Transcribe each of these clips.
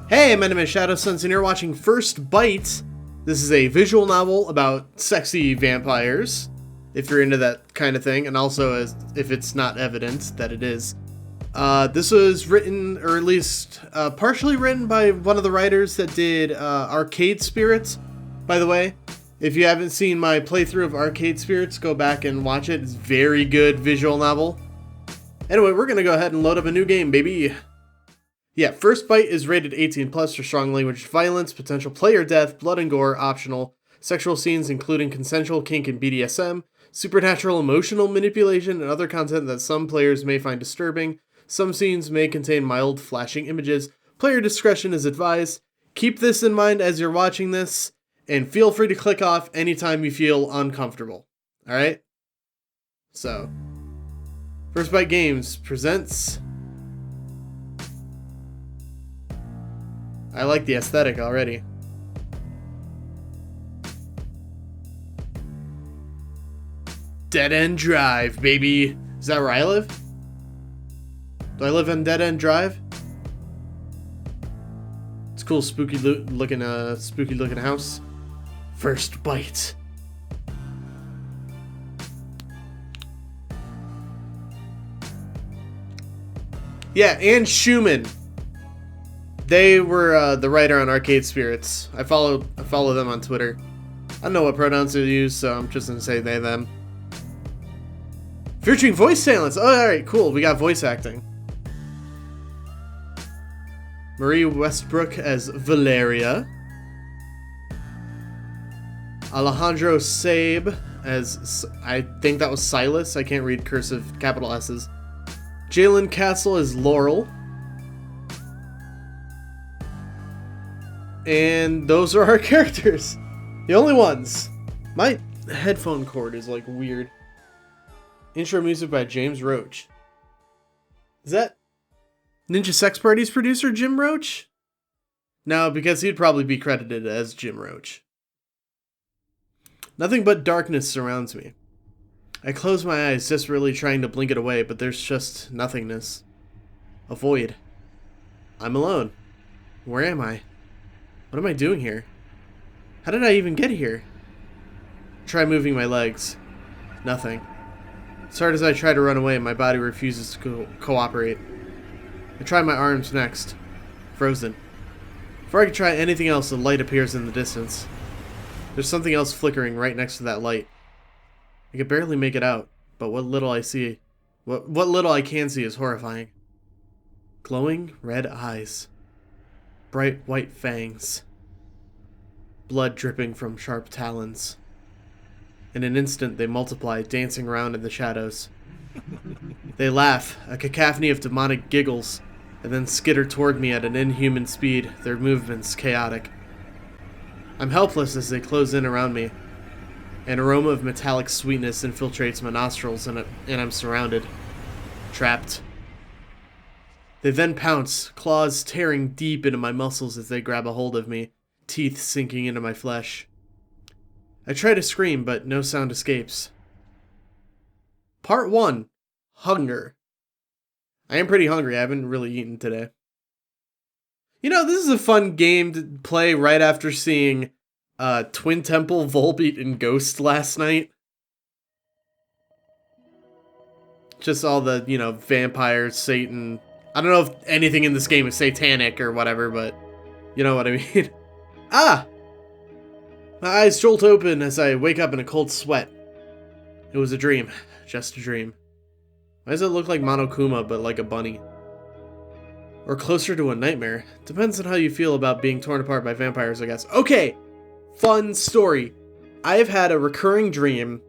Hey, my name is Shadowsense and you're watching First Bite. This is a visual novel about sexy vampires, if you're into that kind of thing, and also if it's not evident that it is. This was written, or at least partially written, by one of the writers that did Arcade Spirits. By the way, if you haven't seen my playthrough of Arcade Spirits, go back and watch it. It's a very good visual novel. Anyway, we're going to go ahead and load up a new game, baby. Yeah, First Bite is rated 18 plus for strong language, violence, potential player death, blood and gore, optional, sexual scenes including consensual kink and BDSM, supernatural emotional manipulation, and other content that some players may find disturbing. Some scenes may contain mild flashing images. Player discretion is advised. Keep this in mind as you're watching this, and feel free to click off anytime you feel uncomfortable. Alright? So, First Bite Games presents... I like the aesthetic already. Dead End Drive, baby. Is that where I live? Do I live on Dead End Drive? It's a cool, spooky looking house. First Bite. Yeah, and Schumann. They were the writer on Arcade Spirits. I follow them on Twitter. I don't know what pronouns they use, so I'm just gonna say they, them. Featuring voice talents. Oh, alright, cool. We got voice acting. Marie Westbrook as Valeria. Alejandro Sabe as, I think that was Silas. I can't read cursive capital S's. Jalen Castle as Laurel. And those are our characters. The only ones. My headphone cord is like weird. Intro music by James Roach. Is that Ninja Sex Party's producer, Jim Roach? No, because he'd probably be credited as Jim Roach. Nothing but darkness surrounds me. I close my eyes, desperately trying to blink it away, but there's just nothingness. A void. I'm alone. Where am I? What am I doing here? How did I even get here? Try moving my legs. Nothing. As hard as I try to run away, my body refuses to cooperate. I try my arms next. Frozen. Before I can try anything else, a light appears in the distance. There's something else flickering right next to that light. I can barely make it out, but what little I see, what little I can see is horrifying. Glowing red eyes. Bright white fangs. Blood dripping from sharp talons. In an instant, they multiply, dancing around in the shadows. They laugh, a cacophony of demonic giggles, and then skitter toward me at an inhuman speed, their movements chaotic. I'm helpless as they close in around me. An aroma of metallic sweetness infiltrates my nostrils, and I'm surrounded. Trapped. They then pounce, claws tearing deep into my muscles as they grab a hold of me, teeth sinking into my flesh. I try to scream, but no sound escapes. Part 1. Hunger. I am pretty hungry. I haven't really eaten today. You know, this is a fun game to play right after seeing Twin Temple, Volbeat, and Ghost last night. Just all the, vampires, Satan... I don't know if anything in this game is satanic or whatever, but you know what I mean. Ah! My eyes jolt open as I wake up in a cold sweat. It was a dream. Just a dream. Why does it look like Monokuma, but like a bunny? Or closer to a nightmare. Depends on how you feel about being torn apart by vampires, I guess. Okay! Fun story. I've had a recurring dream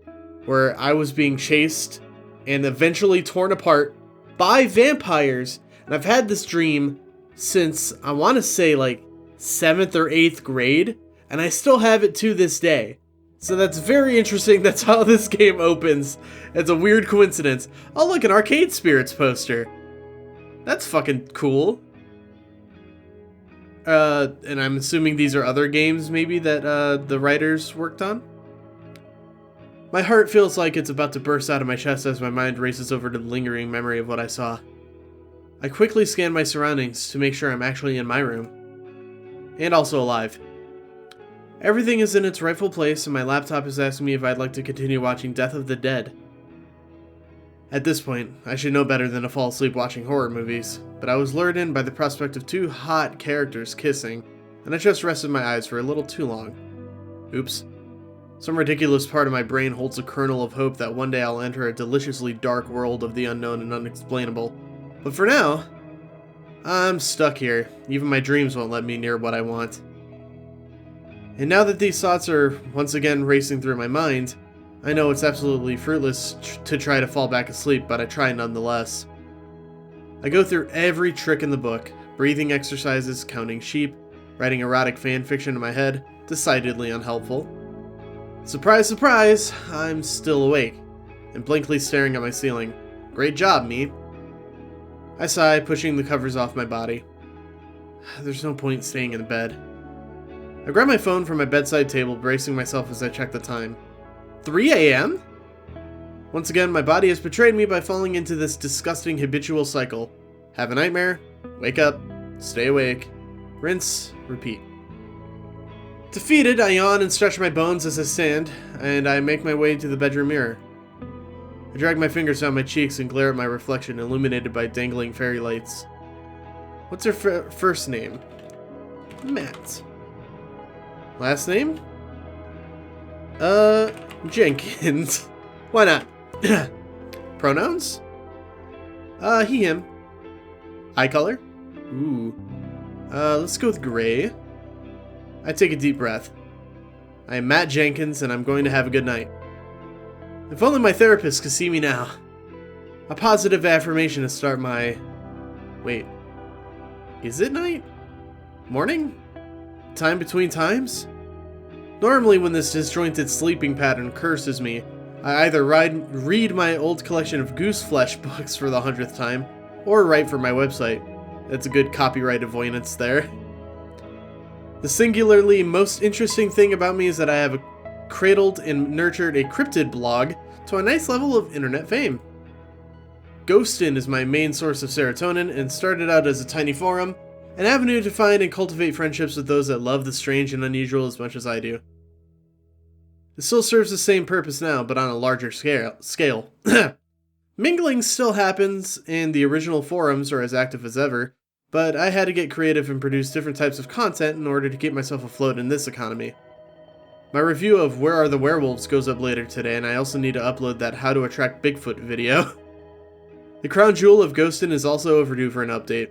where I was being chased and eventually torn apart by vampires. And I've had this dream since, I want to say, like, 7th or 8th grade. And I still have it to this day. So that's very interesting. That's how this game opens. It's a weird coincidence. Oh, look, an Arcade Spirits poster. That's fucking cool. And I'm assuming these are other games, maybe, that the writers worked on? My heart feels like it's about to burst out of my chest as my mind races over to the lingering memory of what I saw. I quickly scan my surroundings to make sure I'm actually in my room. and also alive. Everything is in its rightful place, and my laptop is asking me if I'd like to continue watching Death of the Dead. At this point, I should know better than to fall asleep watching horror movies, but I was lured in by the prospect of two hot characters kissing, and I just rested my eyes for a little too long. Oops. Some ridiculous part of my brain holds a kernel of hope that one day I'll enter a deliciously dark world of the unknown and unexplainable. But for now, I'm stuck here. Even my dreams won't let me near what I want. And now that these thoughts are once again racing through my mind, I know it's absolutely fruitless to try to fall back asleep, but I try nonetheless. I go through every trick in the book, breathing exercises, counting sheep, writing erotic fan fiction in my head, decidedly unhelpful. Surprise, surprise, I'm still awake, and blankly staring at my ceiling. Great job, me. I sigh, pushing the covers off my body. There's no point staying in bed. I grab my phone from my bedside table, bracing myself as I check the time. 3 a.m.? Once again, my body has betrayed me by falling into this disgusting habitual cycle. Have a nightmare, wake up, stay awake, rinse, repeat. Defeated, I yawn and stretch my bones as I stand, and I make my way to the bedroom mirror. I drag my fingers down my cheeks and glare at my reflection, illuminated by dangling fairy lights. What's her first name? Matt. Last name? Jenkins. Why not? Pronouns? He, him. Eye color? Ooh. Let's go with gray. I take a deep breath. I am Matt Jenkins, and I'm going to have a good night. If only my therapist could see me now. A positive affirmation to start my... Wait. Is it night? Morning? Time between times? Normally when this disjointed sleeping pattern curses me, I either read my old collection of Gooseflesh books for the 100th time, or write for my website. That's a good copyright avoidance there. The singularly most interesting thing about me is that I have cradled and nurtured a cryptid blog to a nice level of internet fame. Ghostin is my main source of serotonin and started out as a tiny forum, an avenue to find and cultivate friendships with those that love the strange and unusual as much as I do. It still serves the same purpose now, but on a larger scale. Mingling still happens, and the original forums are as active as ever, but I had to get creative and produce different types of content in order to keep myself afloat in this economy. My review of Where Are the Werewolves goes up later today, and I also need to upload that How to Attract Bigfoot video. The crown jewel of Ghostin is also overdue for an update.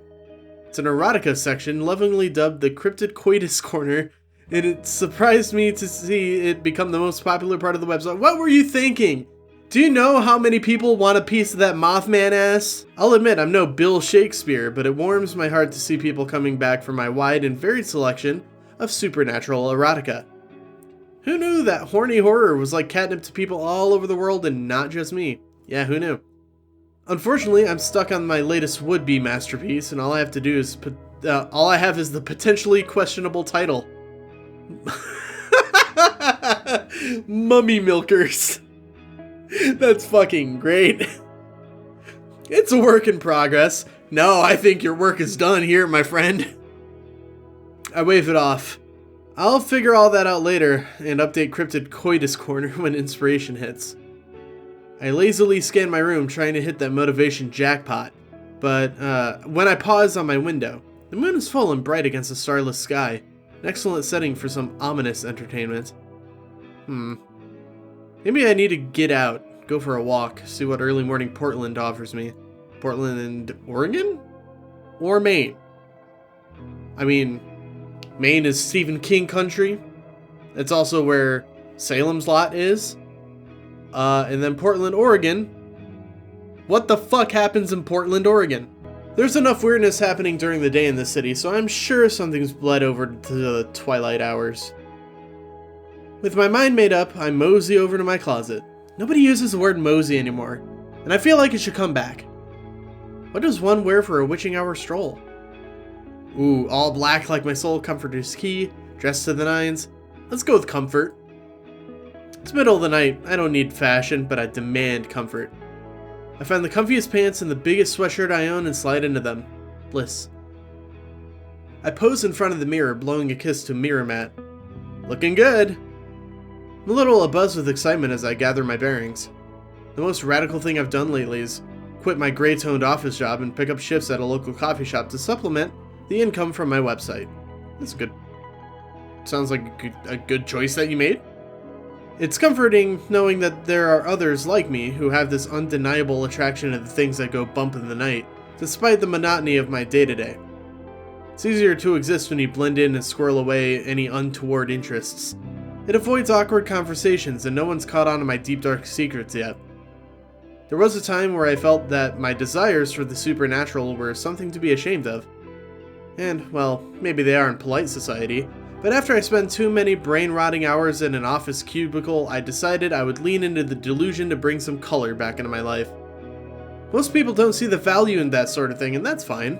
It's an erotica section, lovingly dubbed the Cryptid Coitus Corner, and it surprised me to see it become the most popular part of the website. What were you thinking? Do you know how many people want a piece of that Mothman ass? I'll admit I'm no Bill Shakespeare, but it warms my heart to see people coming back for my wide and varied selection of supernatural erotica. Who knew that horny horror was like catnip to people all over the world and not just me? Yeah, who knew? Unfortunately, I'm stuck on my latest would-be masterpiece, and all I have to do is all I have is the potentially questionable title. Mummy Milkers. That's fucking great. It's a work in progress. No, I think your work is done here, my friend. I wave it off. I'll figure all that out later and update Cryptid Coitus Corner when inspiration hits. I lazily scan my room trying to hit that motivation jackpot, but when I pause on my window, the moon is full and bright against a starless sky, an excellent setting for some ominous entertainment. Maybe I need to get out, go for a walk, see what early morning Portland offers me. Portland, Oregon? Or Maine? I mean, Maine is Stephen King country. It's also where Salem's Lot is. And then Portland, Oregon. What the fuck happens in Portland, Oregon? There's enough weirdness happening during the day in this city, so I'm sure something's bled over to the twilight hours. With my mind made up, I mosey over to my closet. Nobody uses the word mosey anymore, and I feel like it should come back. What does one wear for a witching hour stroll? Ooh, all black like my soul comforter's key, dressed to the nines. Let's go with comfort. It's middle of the night, I don't need fashion, but I demand comfort. I find the comfiest pants and the biggest sweatshirt I own and slide into them. Bliss. I pose in front of the mirror, blowing a kiss to mirror mat. Looking good! I'm a little abuzz with excitement as I gather my bearings. The most radical thing I've done lately is quit my gray-toned office job and pick up shifts at a local coffee shop to supplement the income from my website. That's good. Sounds like a good choice that you made. It's comforting knowing that there are others like me who have this undeniable attraction to the things that go bump in the night, despite the monotony of my day-to-day. It's easier to exist when you blend in and squirrel away any untoward interests. It avoids awkward conversations and no one's caught on to my deep dark secrets yet. There was a time where I felt that my desires for the supernatural were something to be ashamed of. And, well, maybe they are in polite society, but after I spent too many brain-rotting hours in an office cubicle, I decided I would lean into the delusion to bring some color back into my life. Most people don't see the value in that sort of thing, and that's fine.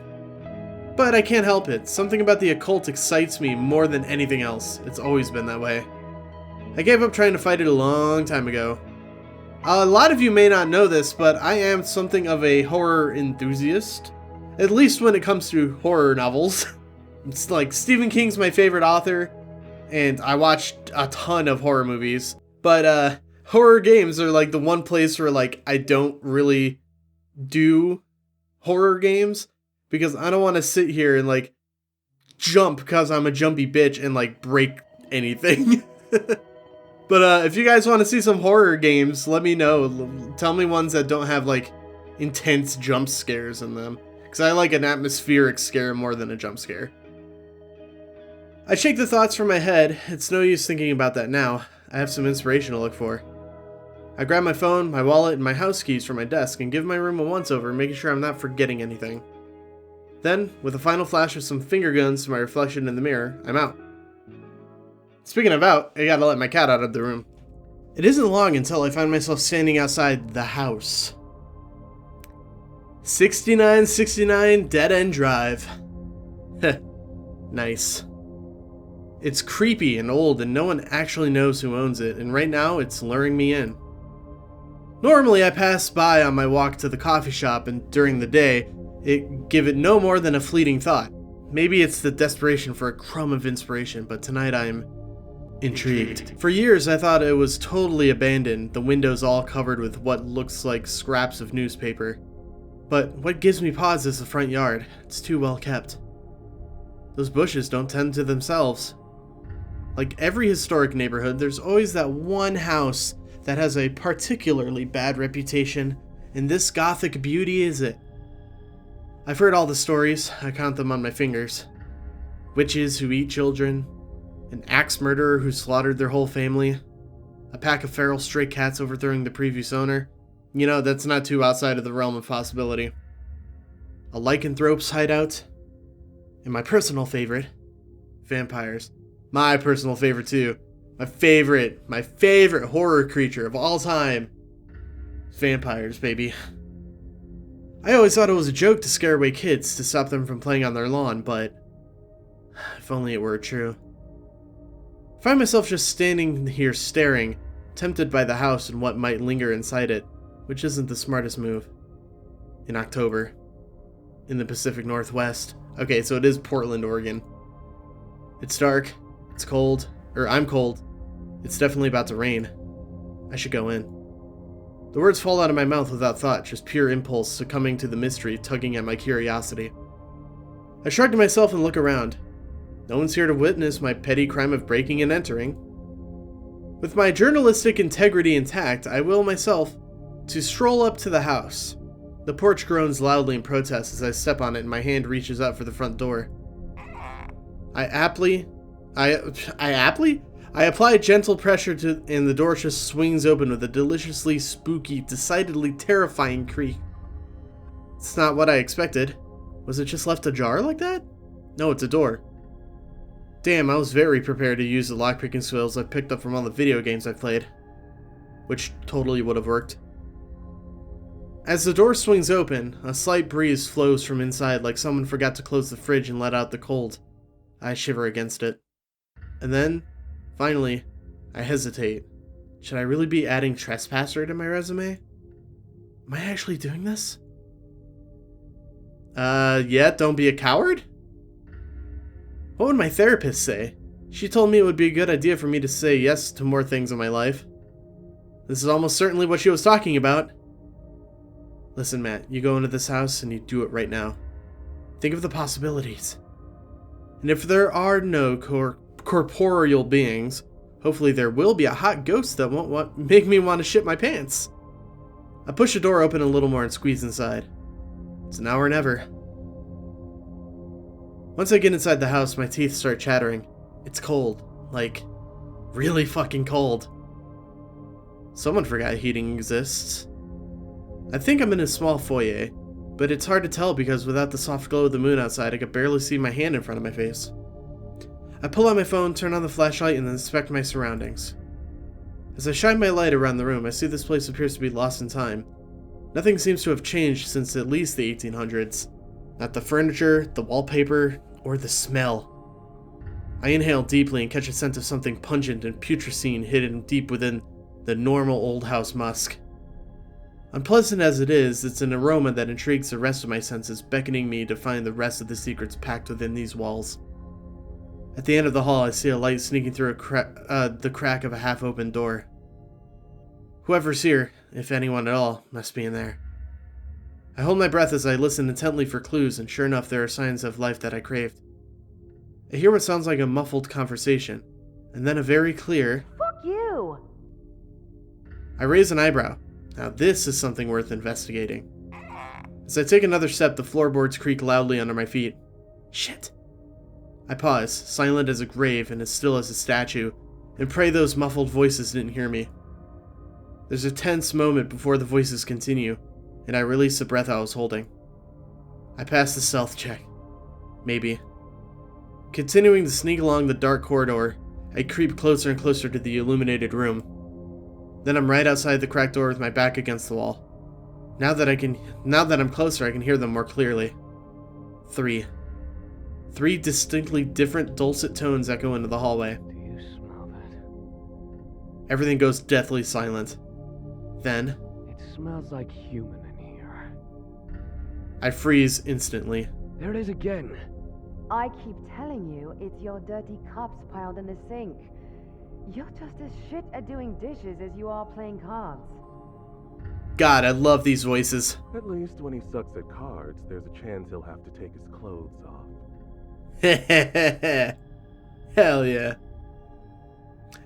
But I can't help it. Something about the occult excites me more than anything else. It's always been that way. I gave up trying to fight it a long time ago. A lot of you may not know this, but I am something of a horror enthusiast. At least when it comes to horror novels. It's like Stephen King's my favorite author, and I watched a ton of horror movies. But horror games are like the one place where like I don't really do horror games because I don't want to sit here and like jump because I'm a jumpy bitch and like break anything. But if you guys want to see some horror games, let me know. Tell me ones that don't have like intense jump scares in them. Because I like an atmospheric scare more than a jump scare. I shake the thoughts from my head. It's no use thinking about that now. I have some inspiration to look for. I grab my phone, my wallet, and my house keys from my desk and give my room a once-over, making sure I'm not forgetting anything. Then, with a final flash of some finger guns to my reflection in the mirror, I'm out. Speaking of out, I gotta let my cat out of the room. It isn't long until I find myself standing outside the house. 6969 Dead End Drive. Heh. Nice. It's creepy and old and no one actually knows who owns it, and right now it's luring me in. Normally I pass by on my walk to the coffee shop and during the day, give it no more than a fleeting thought. Maybe it's the desperation for a crumb of inspiration, but tonight I'm intrigued. For years I thought it was totally abandoned, the windows all covered with what looks like scraps of newspaper. But what gives me pause is the front yard. It's too well kept. Those bushes don't tend to themselves. Like every historic neighborhood, there's always that one house that has a particularly bad reputation, and this gothic beauty is it. I've heard all the stories, I count them on my fingers. Witches who eat children, an axe murderer who slaughtered their whole family, a pack of feral stray cats overthrowing the previous owner. You know, that's not too outside of the realm of possibility. A lycanthrope's hideout, and my personal favorite, vampires. My personal favorite too. My favorite horror creature of all time. Vampires, baby. I always thought it was a joke to scare away kids to stop them from playing on their lawn, but if only it were true. I find myself just standing here staring, tempted by the house and what might linger inside it, which isn't the smartest move. In October. In the Pacific Northwest. Okay, so it is Portland, Oregon. It's dark. It's cold. I'm cold. It's definitely about to rain. I should go in. The words fall out of my mouth without thought, just pure impulse succumbing to the mystery tugging at my curiosity. I shrug to myself and look around. No one's here to witness my petty crime of breaking and entering. With my journalistic integrity intact, I will myself to stroll up to the house. The porch groans loudly in protest as I step on it and my hand reaches out for the front door. I apply gentle pressure and the door just swings open with a deliciously spooky, decidedly terrifying creak. It's not what I expected. Was it just left ajar like that? No, it's a door. Damn, I was very prepared to use the lockpicking skills I picked up from all the video games I've played. Which totally would have worked. As the door swings open, a slight breeze flows from inside like someone forgot to close the fridge and let out the cold. I shiver against it. And then, finally, I hesitate. Should I really be adding trespasser to my resume? Am I actually doing this? Yeah, don't be a coward? What would my therapist say? She told me it would be a good idea for me to say yes to more things in my life. This is almost certainly what she was talking about. Listen, Matt, you go into this house and you do it right now. Think of the possibilities. And if there are no corporeal beings, hopefully there will be a hot ghost that won't make me want to shit my pants. I push the door open a little more and squeeze inside. It's now or never. Once I get inside the house, my teeth start chattering. It's cold. Like, really fucking cold. Someone forgot heating exists. I think I'm in a small foyer, but it's hard to tell because without the soft glow of the moon outside, I could barely see my hand in front of my face. I pull out my phone, turn on the flashlight, and inspect my surroundings. As I shine my light around the room, I see this place appears to be lost in time. Nothing seems to have changed since at least the 1800s. Not the furniture, the wallpaper, or the smell. I inhale deeply and catch a scent of something pungent and putrescine hidden deep within the normal old house musk. Unpleasant as it is, it's an aroma that intrigues the rest of my senses, beckoning me to find the rest of the secrets packed within these walls. At the end of the hall, I see a light sneaking through the crack of a half-open door. Whoever's here, if anyone at all, must be in there. I hold my breath as I listen intently for clues, and sure enough, there are signs of life that I craved. I hear what sounds like a muffled conversation, and then a very clear, "Fuck you!" I raise an eyebrow. Now this is something worth investigating. As I take another step, the floorboards creak loudly under my feet. Shit. I pause, silent as a grave and as still as a statue, and pray those muffled voices didn't hear me. There's a tense moment before the voices continue, and I release the breath I was holding. I pass the stealth check. Maybe. Continuing to sneak along the dark corridor, I creep closer and closer to the illuminated room. Then I'm right outside the cracked door with my back against the wall. Now that I'm closer, I can hear them more clearly. Three distinctly different dulcet tones echo into the hallway. Do you smell that? Everything goes deathly silent. Then, It smells like human in here. I freeze instantly. There it is again. I keep telling you, it's your dirty cups piled in the sink. You're just as shit at doing dishes as you are playing cards. God, I love these voices. At least when he sucks at cards, there's a chance he'll have to take his clothes off. Hell yeah.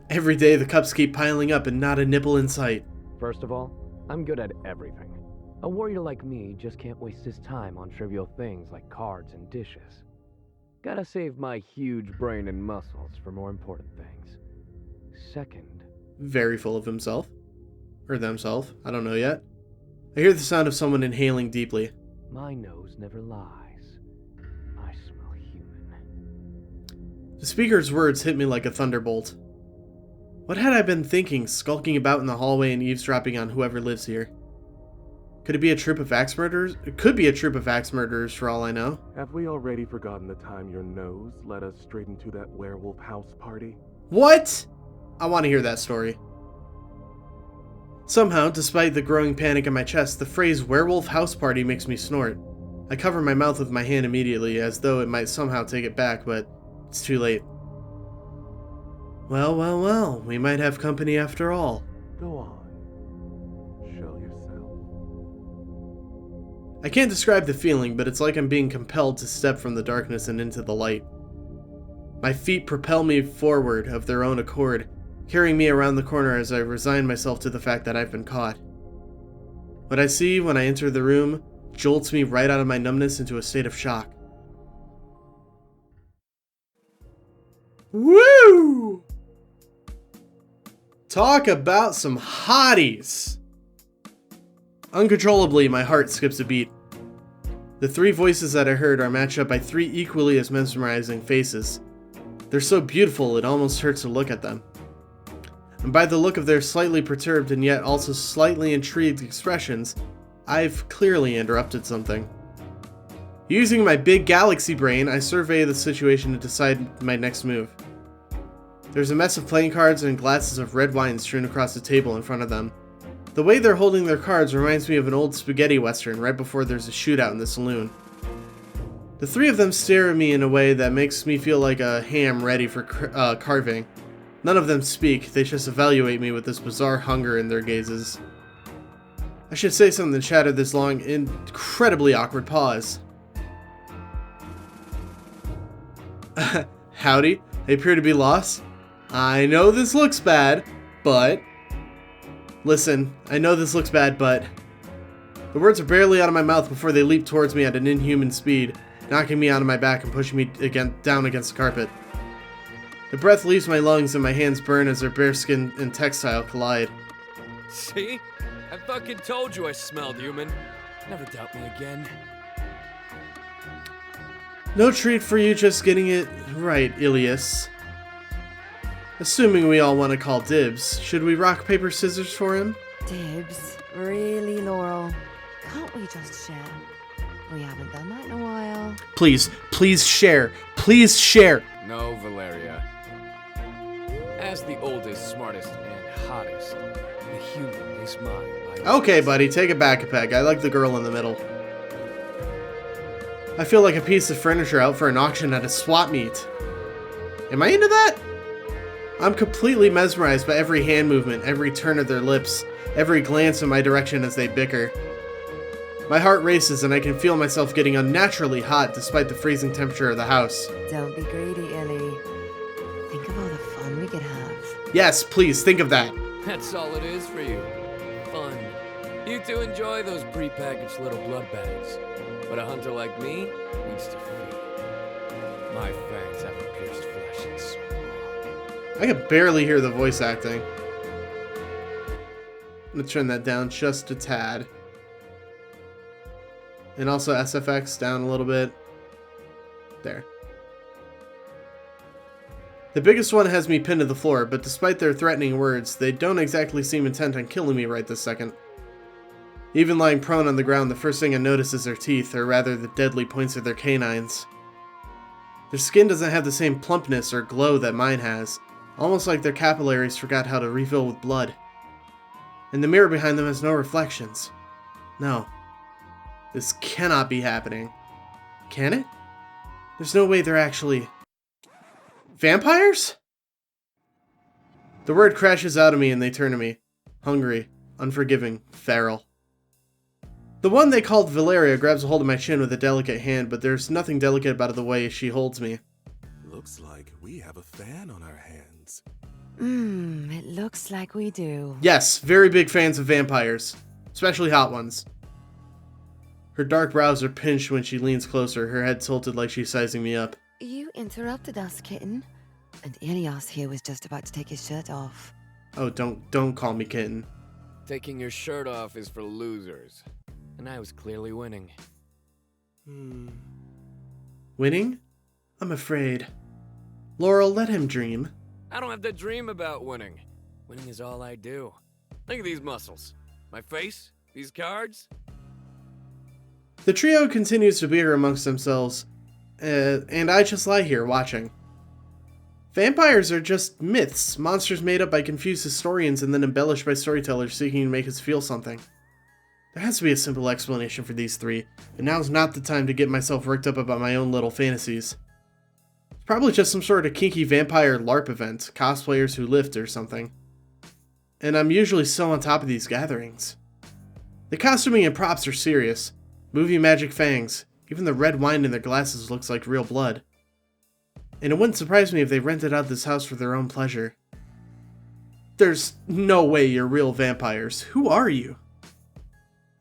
Every day the cups keep piling up and not a nipple in sight. First of all, I'm good at everything. A warrior like me just can't waste his time on trivial things like cards and dishes. Gotta save my huge brain and muscles for more important things. Second, Very full of himself. Or themselves, I don't know yet. I hear the sound of someone inhaling deeply. my nose never lies. I smell human. The speaker's words hit me like a thunderbolt. What had I been thinking, skulking about in the hallway and eavesdropping on whoever lives here? Could it be a troop of axe murderers? It could be a troop of axe murderers for all I know. Have we already forgotten the time your nose led us straight into that werewolf house party? What? I want to hear that story. Somehow, despite the growing panic in my chest, the phrase werewolf house party makes me snort. I cover my mouth with my hand immediately, as though it might somehow take it back, but it's too late. Well, we might have company after all. Go on. Show yourself. I can't describe the feeling, but it's like I'm being compelled to step from the darkness and into the light. My feet propel me forward of their own accord, carrying me around the corner as I resign myself to the fact that I've been caught. What I see when I enter the room jolts me right out of my numbness into a state of shock. Woo! Talk about some hotties! Uncontrollably, my heart skips a beat. The three voices that I heard are matched up by three equally as mesmerizing faces. They're so beautiful it almost hurts to look at them. And by the look of their slightly perturbed and yet also slightly intrigued expressions, I've clearly interrupted something. Using my big galaxy brain, I survey the situation to decide my next move. There's a mess of playing cards and glasses of red wine strewn across the table in front of them. The way they're holding their cards reminds me of an old spaghetti western right before there's a shootout in the saloon. The three of them stare at me in a way that makes me feel like a ham ready for carving. None of them speak, they just evaluate me with this bizarre hunger in their gazes. I should say something to shatter this long, incredibly awkward pause. Howdy, they appear to be lost. I know this looks bad, but... Listen, I know this looks bad, but... The words are barely out of my mouth before they leap towards me at an inhuman speed, knocking me onto my back and pushing me down against the carpet. The breath leaves my lungs and my hands burn as their bare skin and textile collide. See? I fucking told you I smelled human. Never doubt me again. No treat for you just getting it right, Ilias. Assuming we all want to call dibs, should we rock, paper, scissors for him? Dibs? Really, Laurel? Can't we just share? We haven't done that in a while. Please, please share. Please share. No, Valeria. As the oldest, smartest, and hottest, the human is mine. Okay, buddy, take it back a peg. I like the girl in the middle. I feel like a piece of furniture out for an auction at a swap meet. Am I into that? I'm completely mesmerized by every hand movement, every turn of their lips, every glance in my direction as they bicker. My heart races and I can feel myself getting unnaturally hot despite the freezing temperature of the house. Don't be greedy, Illy. Think of all the fun we could have. Yes, please, think of that. That's all it is for you. Fun. You two enjoy those pre-packaged little blood bags. But a hunter like me needs to feed. My fangs haven't pierced flesh in so long. I can barely hear the voice acting. I'm gonna turn that down just a tad. And also SFX down a little bit. There. The biggest one has me pinned to the floor, but despite their threatening words, they don't exactly seem intent on killing me right this second. Even lying prone on the ground, the first thing I notice is their teeth, or rather the deadly points of their canines. Their skin doesn't have the same plumpness or glow that mine has, almost like their capillaries forgot how to refill with blood. And the mirror behind them has no reflections. No. This cannot be happening. Can it? There's no way they're actually... vampires? The word crashes out of me and they turn to me. Hungry, unforgiving, feral. The one they called Valeria grabs a hold of my chin with a delicate hand, but there's nothing delicate about the way she holds me. Looks like we have a fan on our hands. It looks like we do. Yes, very big fans of vampires. Especially hot ones. Her dark brows are pinched when she leans closer, her head tilted like she's sizing me up. You interrupted us, kitten. And Ilias here was just about to take his shirt off. Oh, don't call me kitten. Taking your shirt off is for losers. And I was clearly winning. Winning? I'm afraid. Laurel, let him dream. I don't have to dream about winning. Winning is all I do. Look at these muscles. My face? These cards? The trio continues to bicker amongst themselves, and I just lie here watching. Vampires are just myths, monsters made up by confused historians and then embellished by storytellers seeking to make us feel something. There has to be a simple explanation for these three, but now's not the time to get myself worked up about my own little fantasies. It's probably just some sort of kinky vampire LARP event, cosplayers who lift or something. And I'm usually so on top of these gatherings. The costuming and props are serious. Movie magic fangs. Even the red wine in their glasses looks like real blood. And it wouldn't surprise me if they rented out this house for their own pleasure. There's no way you're real vampires. Who are you?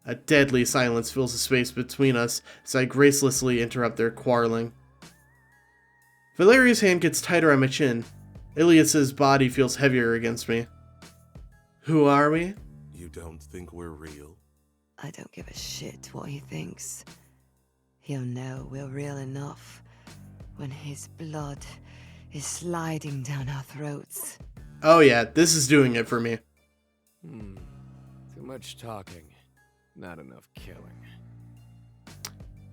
A deadly silence fills the space between us as I gracelessly interrupt their quarreling. Valeria's hand gets tighter on my chin. Ilias's body feels heavier against me. Who are we? You don't think we're real? I don't give a shit what he thinks. He'll know we're real enough when his blood is sliding down our throats. Oh yeah, this is doing it for me. Too much talking. Not enough killing.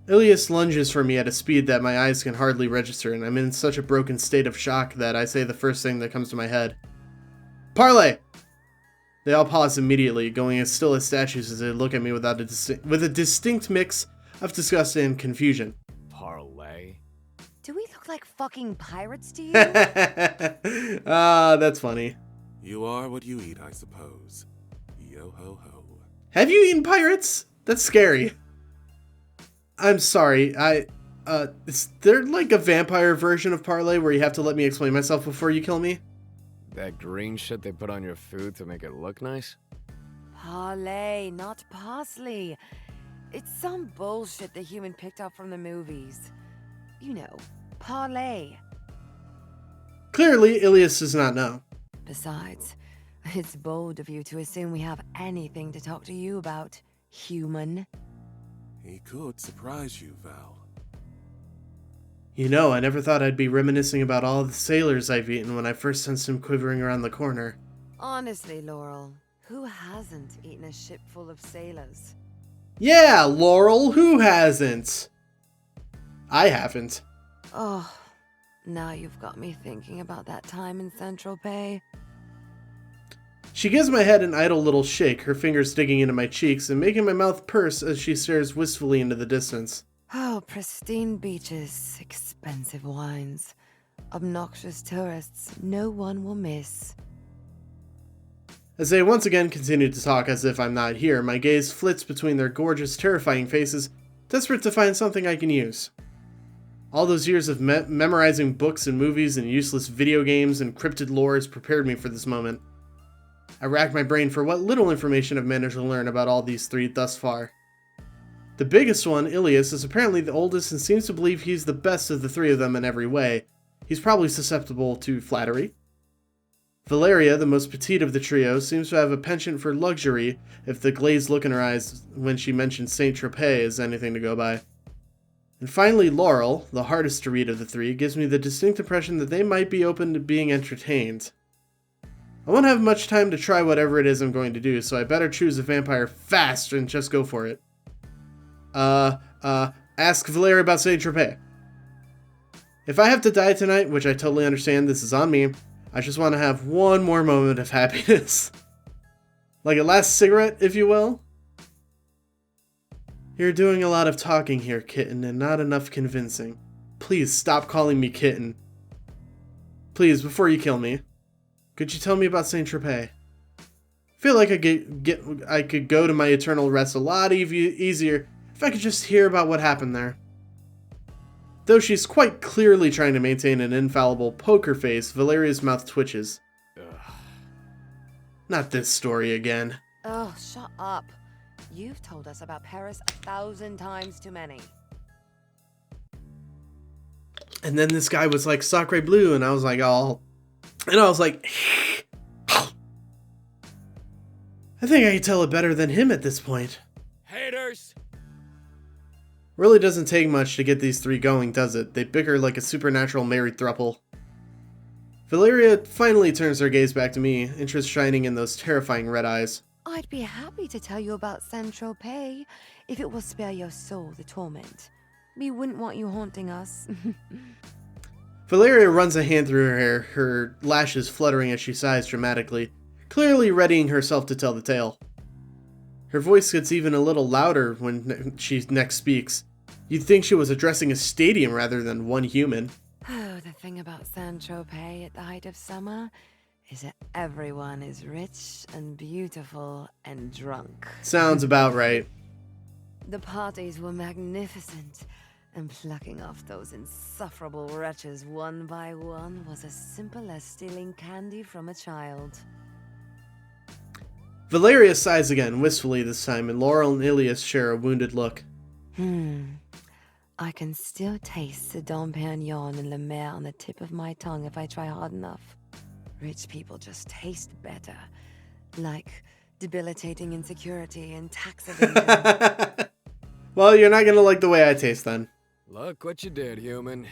Ilias lunges for me at a speed that my eyes can hardly register, and I'm in such a broken state of shock that I say the first thing that comes to my head. Parlay! They all pause immediately, going as still as statues as they look at me with a distinct mix of disgust and confusion. Parlay? Do we look like fucking pirates to you? That's funny. You are what you eat, I suppose. Yo ho ho. Have you eaten pirates? That's scary. I'm sorry, is there like a vampire version of Parlay where you have to let me explain myself before you kill me? That green shit they put on your food to make it look nice? Parlay, not parsley. It's some bullshit the human picked up from the movies. You know, parlay. Clearly, Ilias does not know. Besides, it's bold of you to assume we have anything to talk to you about, human. He could surprise you, Val. You know, I never thought I'd be reminiscing about all the sailors I've eaten when I first sensed him quivering around the corner. Honestly, Laurel, who hasn't eaten a ship full of sailors? Yeah, Laurel, who hasn't? I haven't. Oh, now you've got me thinking about that time in Central Bay. She gives my head an idle little shake, her fingers digging into my cheeks and making my mouth purse as she stares wistfully into the distance. Oh, pristine beaches, expensive wines, obnoxious tourists no one will miss. As they once again continue to talk as if I'm not here, my gaze flits between their gorgeous, terrifying faces, desperate to find something I can use. All those years of memorizing books and movies and useless video games and cryptid lore has prepared me for this moment. I rack my brain for what little information I've managed to learn about all these three thus far. The biggest one, Ilias, is apparently the oldest and seems to believe he's the best of the three of them in every way. He's probably susceptible to flattery. Valeria, the most petite of the trio, seems to have a penchant for luxury if the glazed look in her eyes when she mentions Saint-Tropez is anything to go by. And finally, Laurel, the hardest to read of the three, gives me the distinct impression that they might be open to being entertained. I won't have much time to try whatever it is I'm going to do, so I better choose a vampire fast and just go for it. Ask Valeria about Saint-Tropez. If I have to die tonight, which I totally understand, this is on me, I just want to have one more moment of happiness. Like a last cigarette, if you will. You're doing a lot of talking here, kitten, and not enough convincing. Please stop calling me kitten. Please, before you kill me, could you tell me about Saint-Tropez? I feel like I could go to my eternal rest a lot easier if I could just hear about what happened there. Though she's quite clearly trying to maintain an infallible poker face, Valeria's mouth twitches. Ugh. Not this story again. Oh, shut up. You've told us about Paris 1,000 times too many. And then this guy was like, Sacre Bleu, and I was like, oh. And I was like, I think I can tell it better than him at this point. Haters! Really doesn't take much to get these three going, does it? They bicker like a supernatural married throuple. Valeria finally turns her gaze back to me, interest shining in those terrifying red eyes. I'd be happy to tell you about Saint-Tropez if it will spare your soul the torment. We wouldn't want you haunting us. Valeria runs a hand through her hair, her lashes fluttering as she sighs dramatically, clearly readying herself to tell the tale. Her voice gets even a little louder when she next speaks. You'd think she was addressing a stadium rather than one human. Oh, the thing about Saint-Tropez at the height of summer is that everyone is rich and beautiful and drunk. Sounds about right. The parties were magnificent, and plucking off those insufferable wretches one by one was as simple as stealing candy from a child. Valeria sighs again, wistfully this time, and Laurel and Ilias share a wounded look. I can still taste the Dom Perignon and Le Maire on the tip of my tongue if I try hard enough. Rich people just taste better. Like debilitating insecurity and tax evasion. Well, you're not gonna like the way I taste then. Look what you did, human.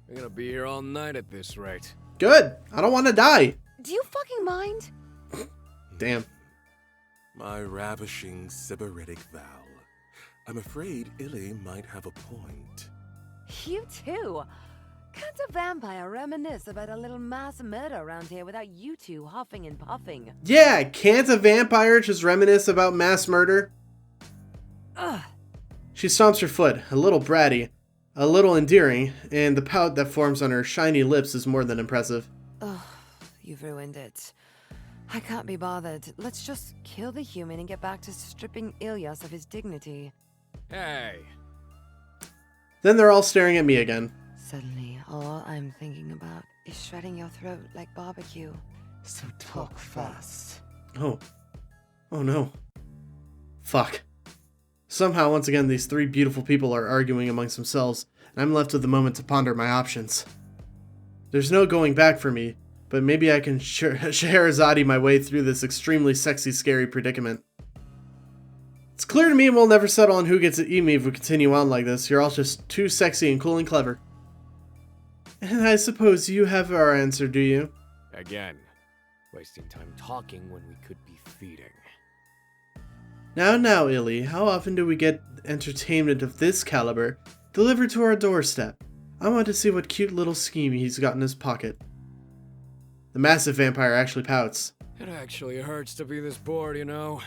We're gonna be here all night at this rate. Good. I don't want to die. Do you fucking mind? Damn. My ravishing sybaritic Val. I'm afraid Illy might have a point. You too. Can't a vampire reminisce about a little mass murder around here without you two huffing and puffing? Yeah, can't a vampire just reminisce about mass murder? Ugh. She stomps her foot, a little bratty, a little endearing, and the pout that forms on her shiny lips is more than impressive. Ugh, you've ruined it. I can't be bothered. Let's just kill the human and get back to stripping Ilyas of his dignity. Hey! Then they're all staring at me again. Suddenly, all I'm thinking about is shredding your throat like barbecue. So talk fast. Oh. Oh no. Fuck. Somehow, once again, these three beautiful people are arguing amongst themselves, and I'm left with a moment to ponder my options. There's no going back for me, but maybe I can Scheherazade my way through this extremely sexy, scary predicament. It's clear to me we'll never settle on who gets to eat me if we continue on like this. You're all just too sexy and cool and clever. And I suppose you have our answer, do you? Again. Wasting time talking when we could be feeding. Now, Illy, how often do we get entertainment of this caliber delivered to our doorstep? I want to see what cute little scheme he's got in his pocket. The massive vampire actually pouts. It actually hurts to be this bored, you know?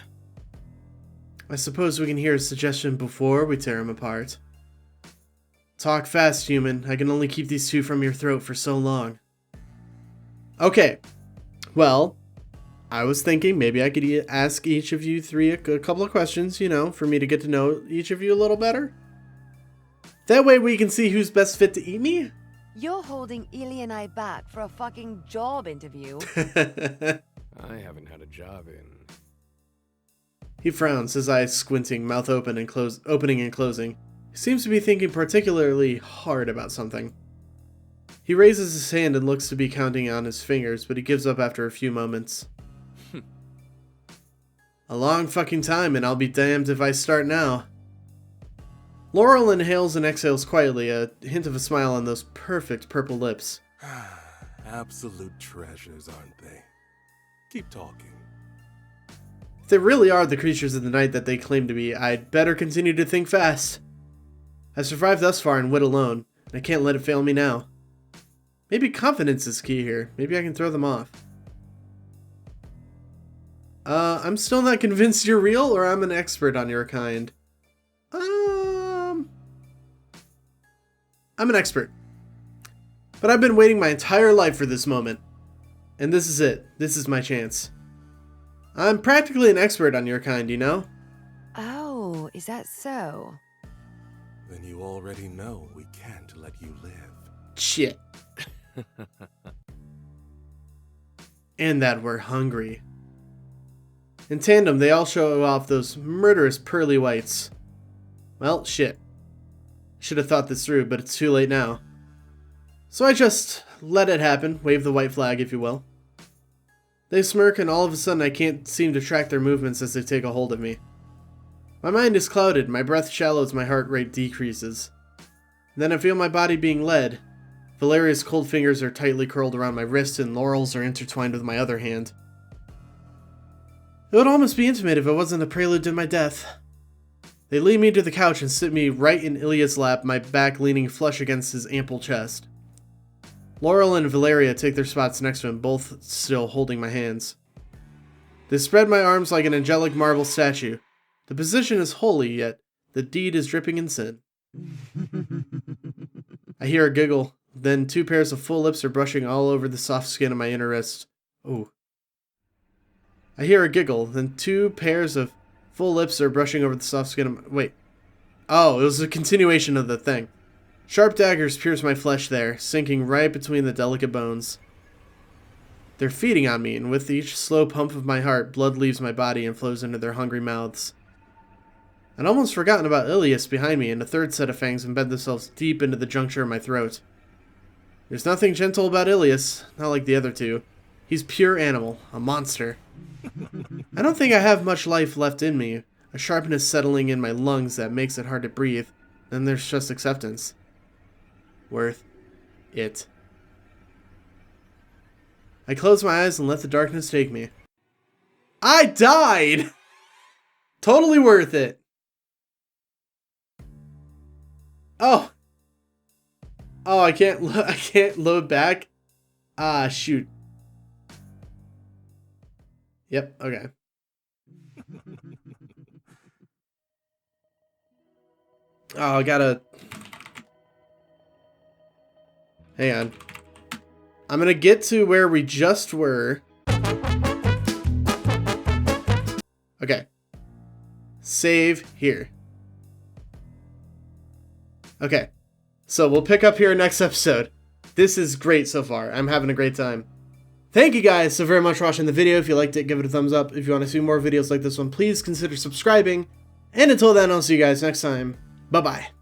I suppose we can hear his suggestion before we tear him apart. Talk fast, human. I can only keep these two from your throat for so long. Okay. Well, I was thinking maybe I could ask each of you three a couple of questions, you know, for me to get to know each of you a little better. That way we can see who's best fit to eat me. You're holding Illy and I back for a fucking job interview. I haven't had a job in... He frowns, his eyes squinting, mouth opening and closing. He seems to be thinking particularly hard about something. He raises his hand and looks to be counting on his fingers, but he gives up after a few moments. A long fucking time, and I'll be damned if I start now. Laurel inhales and exhales quietly, a hint of a smile on those perfect purple lips. Absolute treasures, aren't they? Keep talking. If they really are the creatures of the night that they claim to be, I'd better continue to think fast. I've survived thus far in wit alone, and I can't let it fail me now. Maybe confidence is key here. Maybe I can throw them off. I'm still not convinced you're real, or I'm an expert on your kind. I'm an expert. But I've been waiting my entire life for this moment. And this is it. This is my chance. I'm practically an expert on your kind, you know? Oh, is that so? Then you already know we can't let you live. Shit. And that we're hungry. In tandem, they all show off those murderous pearly whites. Well, shit. Should have thought this through, but it's too late now. So I just let it happen, wave the white flag, if you will. They smirk, and all of a sudden I can't seem to track their movements as they take a hold of me. My mind is clouded, my breath shallows, my heart rate decreases. Then I feel my body being led. Valeria's cold fingers are tightly curled around my wrist, and Laurel's are intertwined with my other hand. It would almost be intimate if it wasn't a prelude to my death. They lead me to the couch and sit me right in Iliad's lap, my back leaning flush against his ample chest. Laurel and Valeria take their spots next to him, both still holding my hands. They spread my arms like an angelic marble statue. The position is holy, yet the deed is dripping in sin. I hear a giggle, then two pairs of full lips are brushing all over the soft skin of my inner wrist. Ooh. I hear a giggle, then two pairs of full lips are brushing over the soft skin of my... Wait. Oh, it was a continuation of the thing. Sharp daggers pierce my flesh there, sinking right between the delicate bones. They're feeding on me, and with each slow pump of my heart, blood leaves my body and flows into their hungry mouths. I'd almost forgotten about Ilias behind me, and a third set of fangs embed themselves deep into the juncture of my throat. There's nothing gentle about Ilias, not like the other two. He's pure animal, a monster. I don't think I have much life left in me, a sharpness settling in my lungs that makes it hard to breathe. Then there's just acceptance. Worth it. I close my eyes and let the darkness take me. I died! Totally worth it. Oh. Oh, I can't load back. Ah, shoot. Yep, okay. Oh, I gotta Hang on. I'm gonna get to where we just were. Okay. Save here. Okay. So we'll pick up here next episode. This is great so far. I'm having a great time. Thank you guys so very much for watching the video. If you liked it, give it a thumbs up. If you want to see more videos like this one, please consider subscribing. And until then, I'll see you guys next time. Bye-bye.